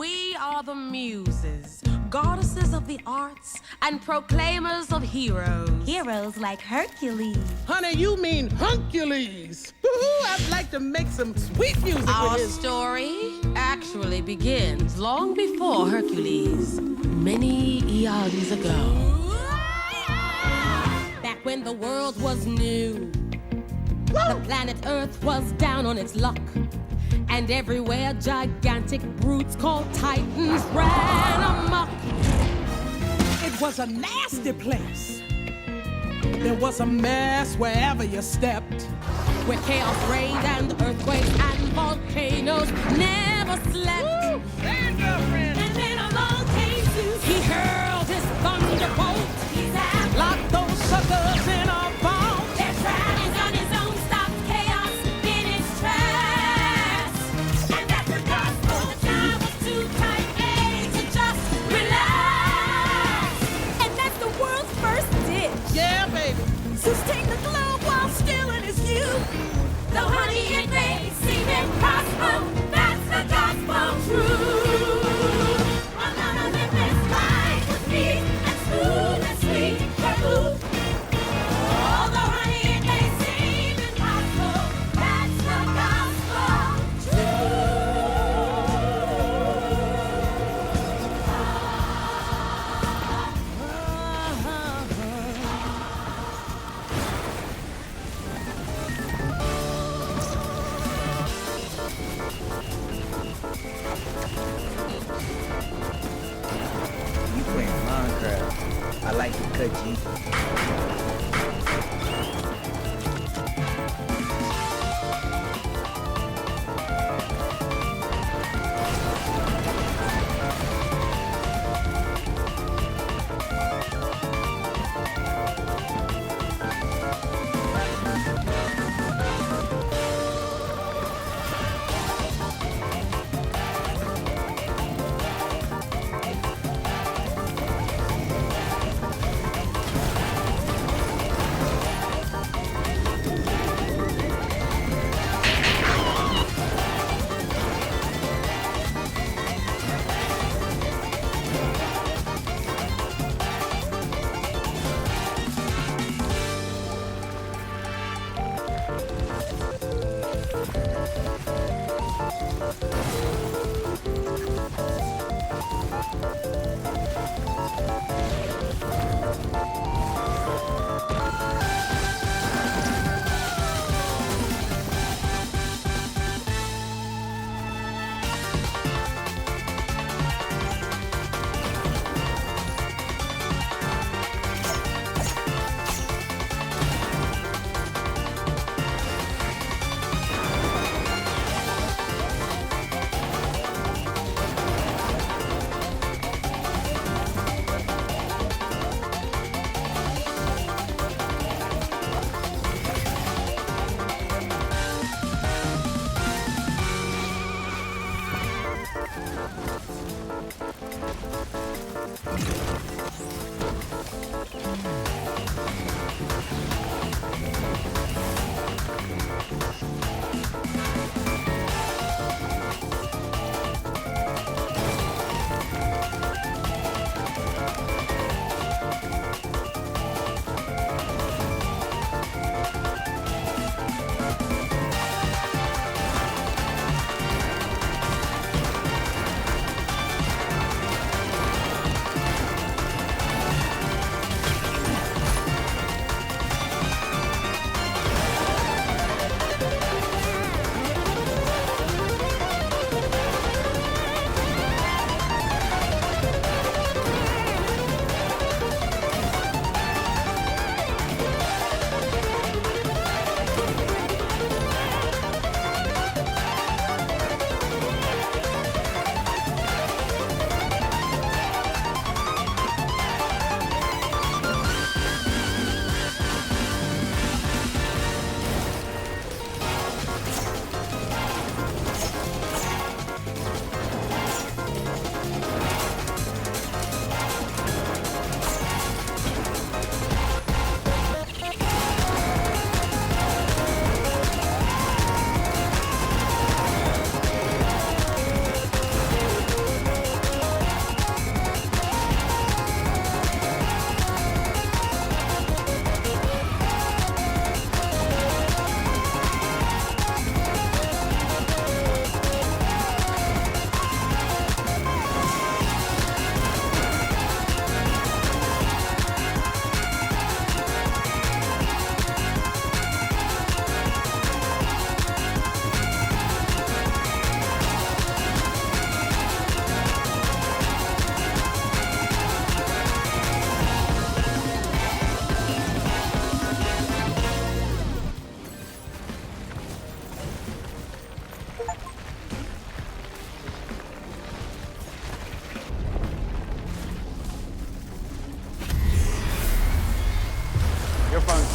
We are the muses, goddesses of the arts and proclaimers of heroes. Heroes like Hercules. Honey, you mean Huncules. I'd like to make some sweet music Our with his... story actually begins long before Hercules, many eons ago. Back when the world was new, the planet Earth was down on its luck. And everywhere gigantic brutes called Titans ran amok. It was a nasty place. There was a mess wherever you stepped. Where chaos reigned and earthquakes and volcanoes never slept. Stand up, friend. And then along came Zeus. He hurled his thunderbolt. He's out. Locked those suckers in a vault. Their trappings on his own stopped chaos in its tracks. And that's the gospel. The time was too tight, to just relax. And that's the world's first ditch. Yeah, baby. Zeus take the globe while still in his youth. Though honey and may seem impossible, that's the gospel truth. On none of them is life was peace and smooth and sweet for food. Although honey and may seem impossible, that's the gospel You playing Minecraft. I like to cut you.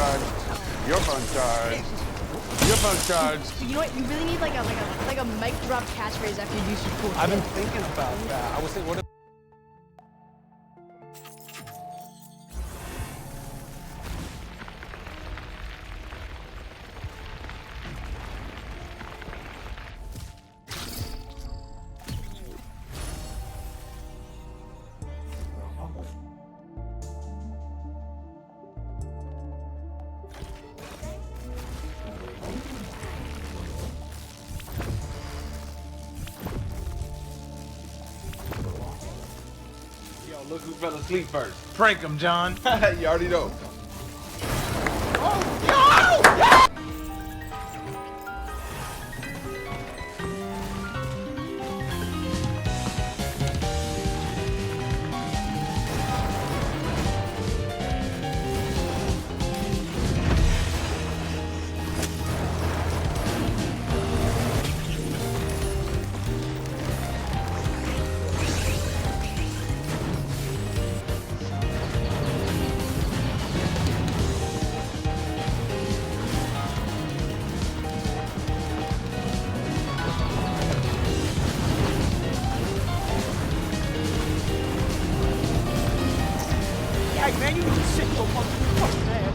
charged. Your phone charged. Your phone charged. You know what? You really need like a mic drop catchphrase after you do some cool I've been shit. thinking about that. I was thinking, what if look who fell asleep first. Prank him, John. You already know. Hey, man, you can just sit your motherfucking ass.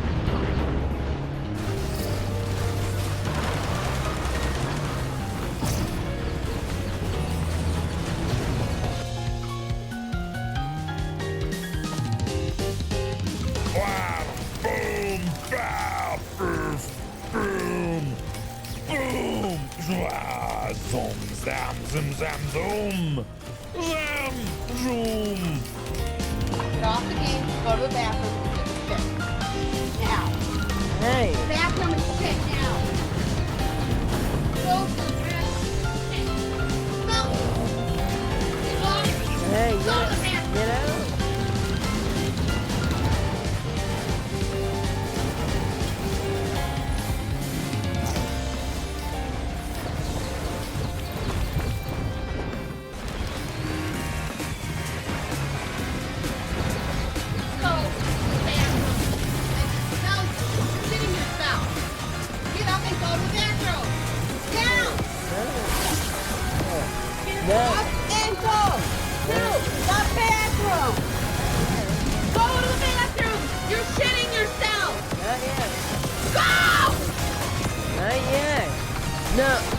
Boom! Bow! Boom! Boom! Zwah! Zoom! Zam! Zim! Zam! Zoom! Zam! Zoom! Get off the game, go to the bathroom, and get shit. Now. Hey. Bathroom and shit now. Go to the bathroom. Go. Get off. Hey, Go to the bathroom. get out. Go to the bathroom. And now you're sitting yourself. Get up and go to the bathroom. Now. Get No. up and go to the bathroom. Go to the bathroom. You're shitting yourself. Not yet. Go! Not yet. No.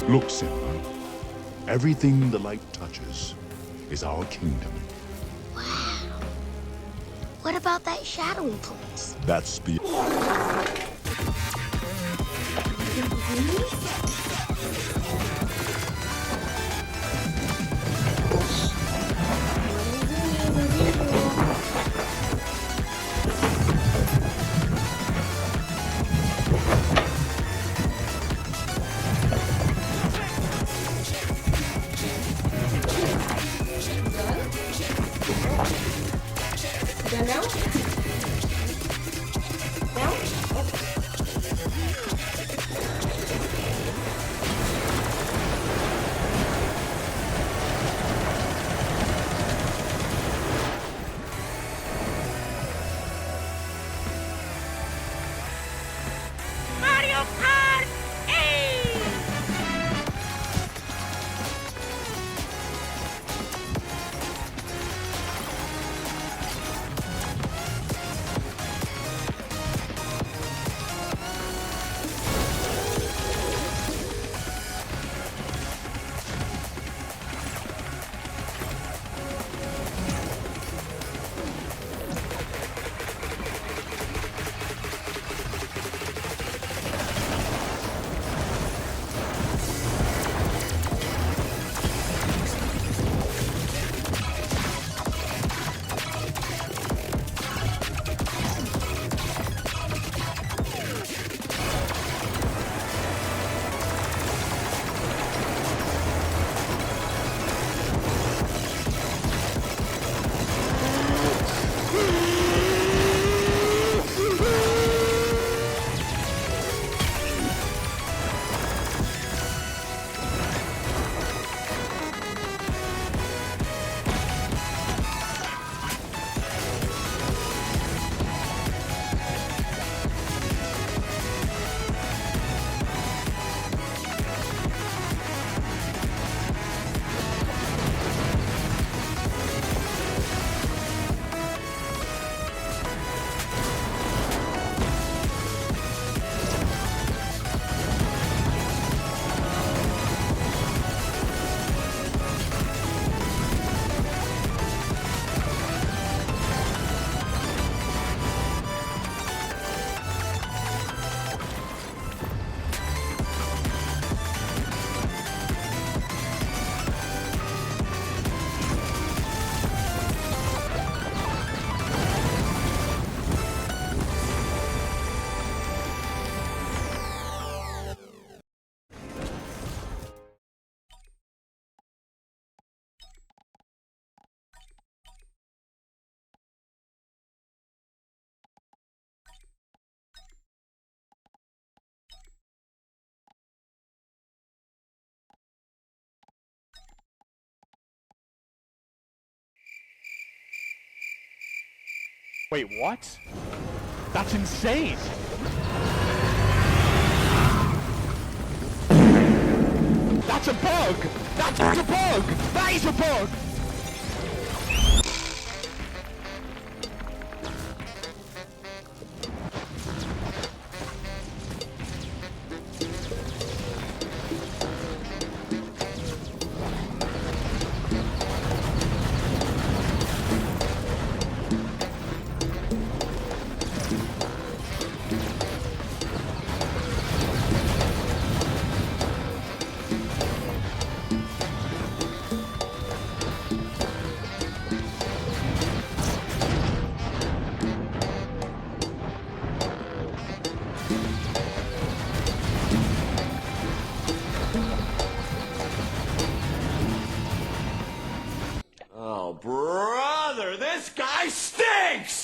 Look, Simba. Everything the light touches is our kingdom. What about that shadowy place? That's the... Wait, what? That's insane! That's a bug! That's a bug! That is a bug!